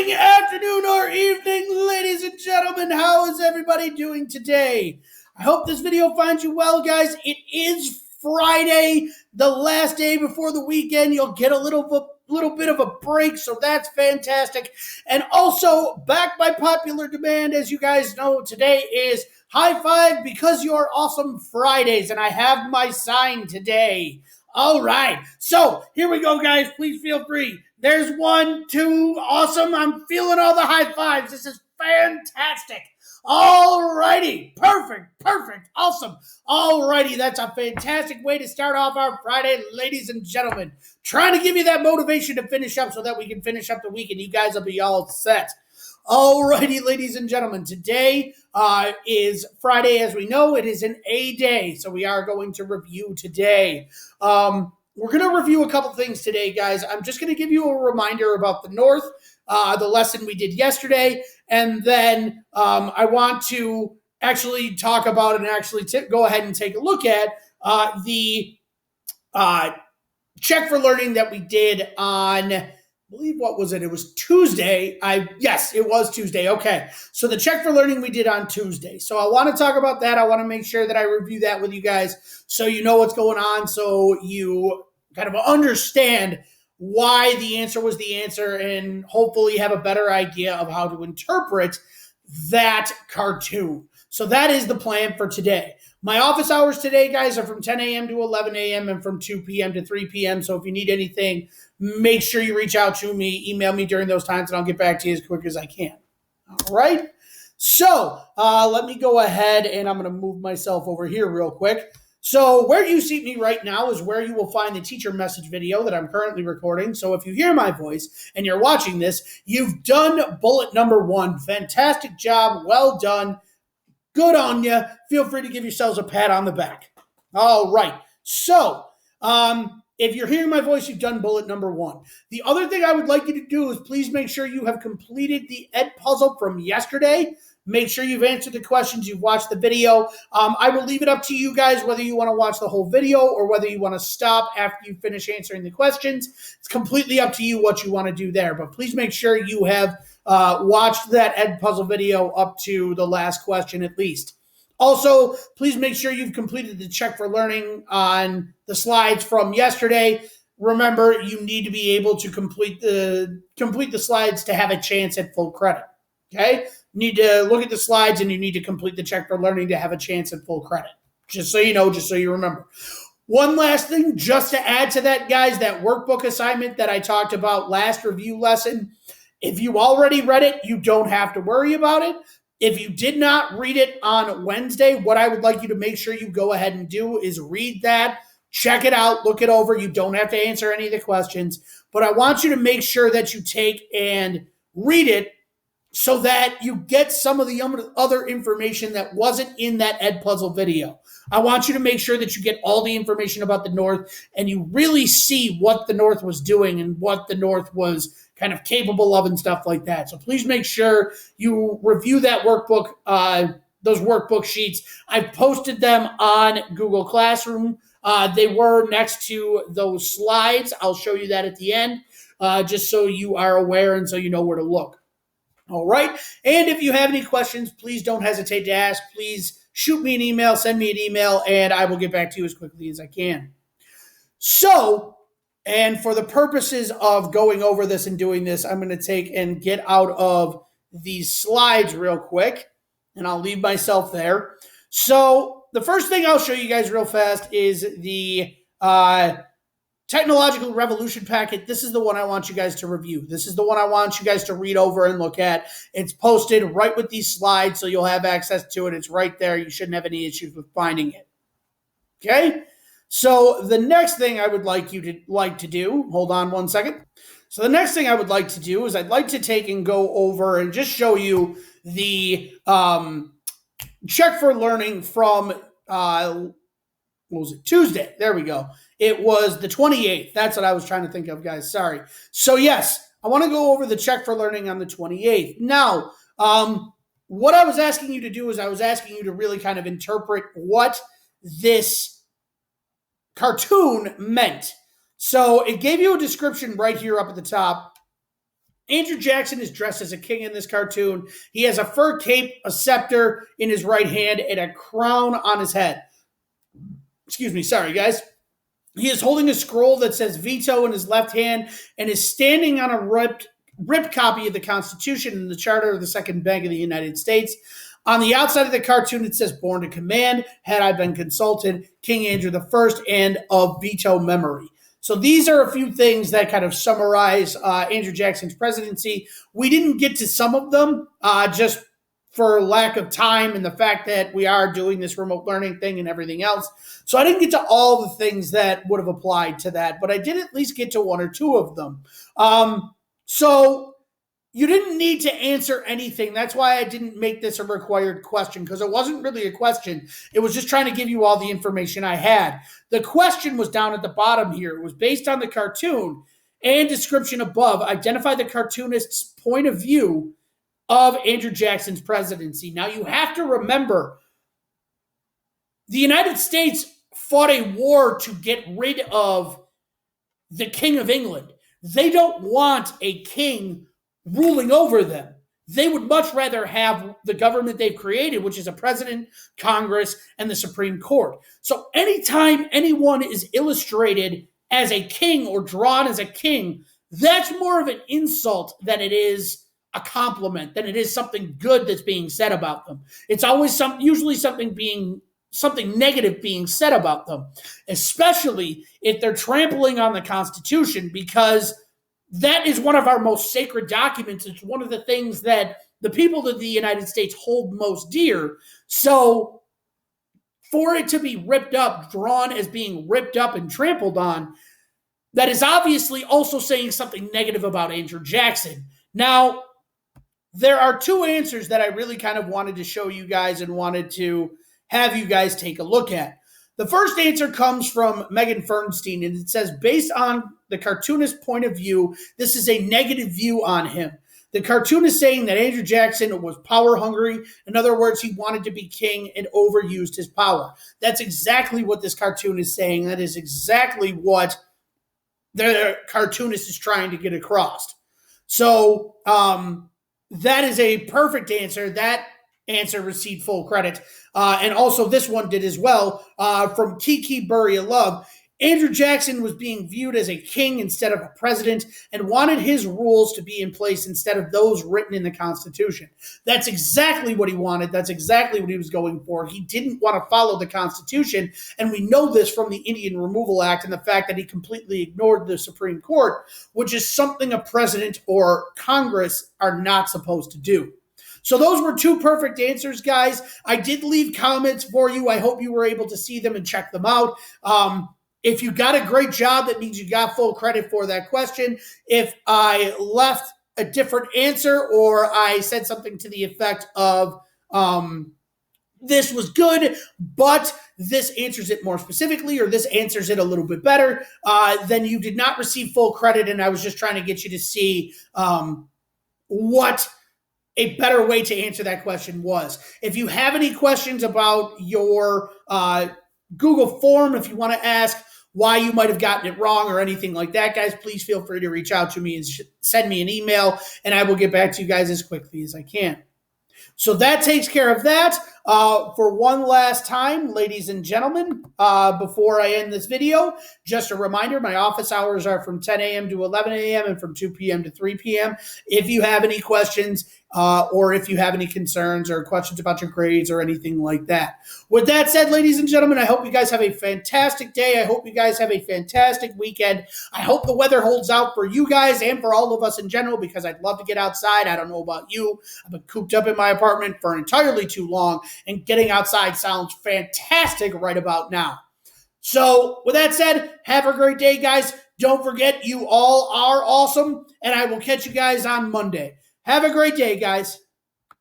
morning, afternoon, or evening, ladies and gentlemen. How is everybody doing today? I hope this video finds you well, guys. It is Friday, the last day before the weekend. You'll get a little bit of a break, so that's fantastic. And also, back by popular demand, as you guys know, today is High Five Because You're Awesome Fridays, and I have my sign today. All right, so here we go, guys. Please feel free. There's 1, 2, awesome. I'm feeling all the high fives. This is fantastic. All righty, perfect, awesome. All righty, that's a fantastic way to start off our Friday, ladies and gentlemen. Trying to give you that motivation to finish up so that we can finish up the week and you guys will be all set. All righty, ladies and gentlemen, today is Friday. As we know, it is an A day, so we are going to review today. We're going to review a couple things today, guys. I'm just going to give you a reminder about the North, the lesson we did yesterday, and then I want to actually talk about and actually go ahead and take a look at the check for learning that we did on, I believe, what was it? It was Tuesday. Yes, it was Tuesday. Okay. So the check for learning we did on Tuesday. So I want to talk about that. I want to make sure that I review that with you guys so you know what's going on, so you kind of understand why the answer was the answer and hopefully have a better idea of how to interpret that cartoon. So that is the plan for today. My office hours today, guys, are from 10 a.m. to 11 a.m. and from 2 p.m. to 3 p.m. So if you need anything, make sure you reach out to me, email me during those times, and I'll get back to you as quick as I can. All right? So let me go ahead, and I'm going to move myself over here real quick. So where you see me right now is where you will find the teacher message video that I'm currently recording. So if you hear my voice and you're watching this, you've done bullet number 1. Fantastic job. Well done. Good on you. Feel free to give yourselves a pat on the back. All right. So if you're hearing my voice, you've done bullet number 1. The other thing I would like you to do is please make sure you have completed the Ed puzzle from yesterday. Make sure you've answered the questions, you've watched the video. I will leave it up to you guys whether you want to watch the whole video or whether you want to stop after you finish answering the questions. It's completely up to you what you want to do there. But please make sure you have watched that Ed puzzle video up to the last question at least. Also, please make sure you've completed the check for learning on the slides from yesterday. Remember, you need to be able to complete the slides to have a chance at full credit. Okay? You need to look at the slides and you need to complete the check for learning to have a chance at full credit. Just so you know, just so you remember. One last thing, just to add to that, guys, that workbook assignment that I talked about last review lesson, if you already read it, you don't have to worry about it. If you did not read it on Wednesday, what I would like you to make sure you go ahead and do is read that, check it out, look it over. You don't have to answer any of the questions, but I want you to make sure that you take and read it so that you get some of the other information that wasn't in that Ed puzzle video. I want you to make sure that you get all the information about the North and you really see what the North was doing and what the North was kind of capable of and stuff like that. So please make sure you review that workbook, those workbook sheets. I've posted them on Google Classroom. They were next to those slides. I'll show you that at the end, just so you are aware and so you know where to look. All right. And if you have any questions, please don't hesitate to ask. Please shoot me an email, send me an email, and I will get back to you as quickly as I can. So, and for the purposes of going over this and doing this, I'm going to take and get out of these slides real quick, and I'll leave myself there. So the first thing I'll show you guys real fast is the Technological Revolution packet. This is the one I want you guys to review. This is the one I want you guys to read over and look at. It's posted right with these slides, so you'll have access to it. It's right there. You shouldn't have any issues with finding it. Okay? So the next thing I would like you to do, hold on one second. So the next thing I would like to do is I'd like to take and go over and just show you the check for learning from what was it? Tuesday. There we go. It was the 28th. That's what I was trying to think of, guys. Sorry. So yes, I want to go over the check for learning on the 28th. Now, what I was asking you to do is I was asking you to really kind of interpret what this cartoon meant. So it gave you a description right here up at the top Andrew Jackson is dressed as a king in this cartoon. He has a fur cape, a scepter in his right hand, and a crown on his head. Excuse me, sorry guys. He is holding a scroll that says veto in his left hand and is standing on a ripped copy of the Constitution and the Charter of the Second Bank of the United States. On the outside of the cartoon, it says born to command, had I been consulted, King Andrew I, and of veto memory. So these are a few things that kind of summarize Andrew Jackson's presidency. We didn't get to some of them just for lack of time and the fact that we are doing this remote learning thing and everything else. So I didn't get to all the things that would have applied to that, but I did at least get to one or two of them. So you didn't need to answer anything. That's why I didn't make this a required question, because it wasn't really a question. It was just trying to give you all the information I had. The question was down at the bottom here. It was based on the cartoon and description above. Identify the cartoonist's point of view of Andrew Jackson's presidency. Now, you have to remember, the United States fought a war to get rid of the King of England. They don't want a king ruling over them. They would much rather have the government they've created, which is a president, Congress, and the Supreme Court. So anytime anyone is illustrated as a king or drawn as a king, that's more of an insult than it is a compliment, than it is something good that's being said about them. It's always usually something negative being said about them, especially if they're trampling on the Constitution, because that is one of our most sacred documents. It's one of the things that the people of the United States hold most dear. So for it to be ripped up, drawn as being ripped up and trampled on, that is obviously also saying something negative about Andrew Jackson. Now, there are two answers that I really kind of wanted to show you guys and wanted to have you guys take a look at. The first answer comes from Megan Fernstein, and it says, based on the cartoonist's point of view, this is a negative view on him. The cartoon is saying that Andrew Jackson was power hungry. In other words, he wanted to be king and overused his power. That's exactly what this cartoon is saying. That is exactly what the cartoonist is trying to get across. So that is a perfect answer. That answer received full credit. And also this one did as well, from Kiki Buria Love. Andrew Jackson was being viewed as a king instead of a president and wanted his rules to be in place instead of those written in the Constitution. That's exactly what he wanted. That's exactly what he was going for. He didn't want to follow the Constitution, and we know this from the Indian Removal Act and the fact that he completely ignored the Supreme Court, which is something a president or Congress are not supposed to do. So those were two perfect answers, guys. I did leave comments for you. I hope you were able to see them and check them out. If you got a great job, that means you got full credit for that question. If I left a different answer or I said something to the effect of this was good, but this answers it more specifically, or this answers it a little bit better, then you did not receive full credit, and I was just trying to get you to see what a better way to answer that question was. If you have any questions about your Google form, if you want to ask why you might have gotten it wrong or anything like that, guys, please feel free to reach out to me and send me an email, and I will get back to you guys as quickly as I can. So that takes care of that. For one last time, ladies and gentlemen, before I end this video, just a reminder, my office hours are from 10 a.m. to 11 a.m. and from 2 p.m. to 3 p.m. If you have any questions or if you have any concerns or questions about your grades or anything like that. With that said, ladies and gentlemen, I hope you guys have a fantastic day. I hope you guys have a fantastic weekend. I hope the weather holds out for you guys and for all of us in general, because I'd love to get outside. I don't know about you. I've been cooped up in my apartment for entirely too long, and getting outside sounds fantastic right about now. So with that said, have a great day, guys. Don't forget, you all are awesome, and I will catch you guys on Monday. Have a great day, guys.